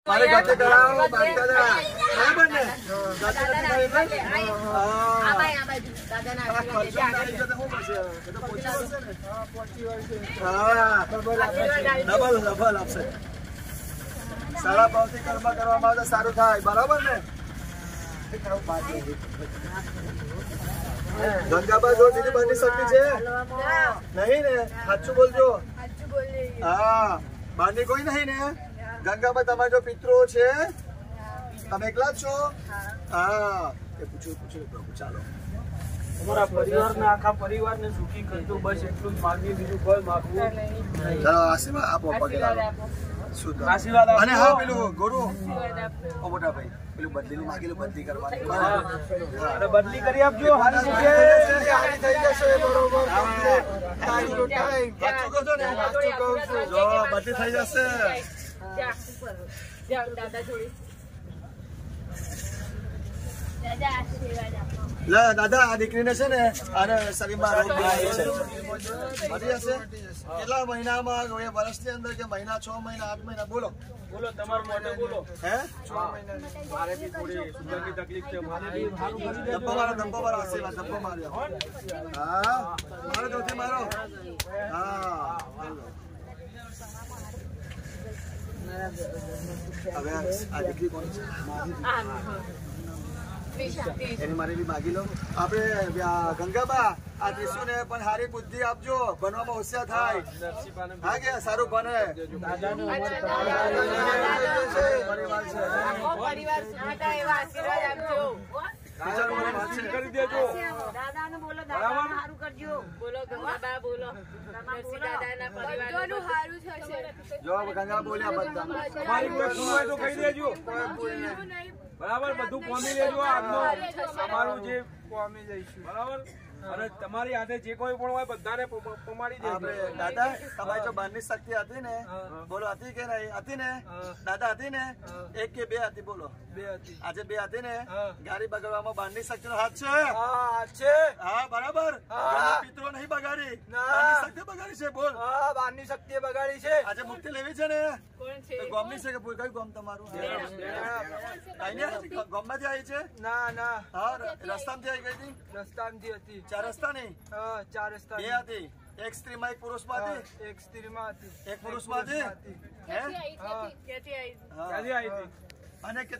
મારે ગાતે કરાવો બાંધતા બરાબર ને ગાતે ડબલ આપશે સારા ભાવથી કર્મ કરવામાં આવે સારું થાય બરાબર ને ગંગાબા જો દીદી બની શકતી છે નહીં ને સાચું બોલજો હા બાની કોઈ નહીં ને ગંગાબા તમારા જો પિતૃ છે તમે એકલા જ છો હા એ પૂછો પ્રભુ ચાલો અમારા પરિવારને આખા પરિવારને સુખી કરજો બસ એટલું જ માંગીએ બીજું કોઈ માંગવું ચાલો આશીર્વાદ આપો પગે લાગો આશીર્વાદ અને હા પેલું ગુરુ ઓ મોટા ભાઈ પેલું બદલીનું માંગેલું બદલી કરવાની બદલી કરી આપજો હારી થઈ જશે બરોબર ટાઈમ ટુ ટાઈમ સાચું કહો છો ને સાચું કહું છું જો બદલી થઈ જશે લે દાદા આ દીકરીને છે ને અને શરીરમાં રોગ છે મળી જશે કેટલા મહિનામાં વર્ષની અંદર કે મહિના 6 મહિના 8 મહિના બોલો બોલો તમારું મોઢે બોલો હે 6 મહિના મારે બી થોડી સુગરની તકલીફ છે મારે બી સારું કરી દે ધબ્બો મારો આશીર્વાદ ધબ્બો માર્યો હા મારો જોથી મારો હા હવે આ દીકરી કોણ છે એની મારે બી માગી લો આપણે ગંગાબા આ ત્રિશુ ને પણ સારી બુદ્ધિ આપજો ભણવામાં હોશિયાર થાય હા કે સારું ભણે કરી દેજો જો ગંગા બોલ્યા બધા તમારી કોઈ ભૂલ હોય તો કહી દેજો બરાબર બધું કોમી લેજો આજનો અમારું જે કોમી લઈશું બરાબર અને તમારી હાથે જે કોઈ પણ હોય બધાને પમાડી દેજો દાદા તમારી જો બહારની શક્તિ હતી ને બોલો હતી કે નહીં હતી ને દાદા હતી ને 1 કે 2 હતી બોલો 2 હતી આજે 2 હતી ને ગાડી બગાડવામાં બહારની શક્તિનો હાથ છે હા છે હા બરાબર પિતરો નહીં બગાડી બહારની શક્તિ બગાડી છે બોલ હા બહારની શક્તિએ બગાડી છે આજે મુક્તિ લેવી છે ને ગામની છે કે કયું ગામ તમારું ગામમાંથી આવી છે ના ના હા રસ્તામાંથી આવી ગઈ હતી રસ્તામાંથી હતી 4 રસ્તા નહીં હા 4 રસ્તા 2 હતી એક સ્ત્રીમાં એક પુરુષમાં હતી એક સ્ત્રીમાં હતી એક પુરુષમાં હતી હે ક્યાંથી આવી હતી અને કેટલા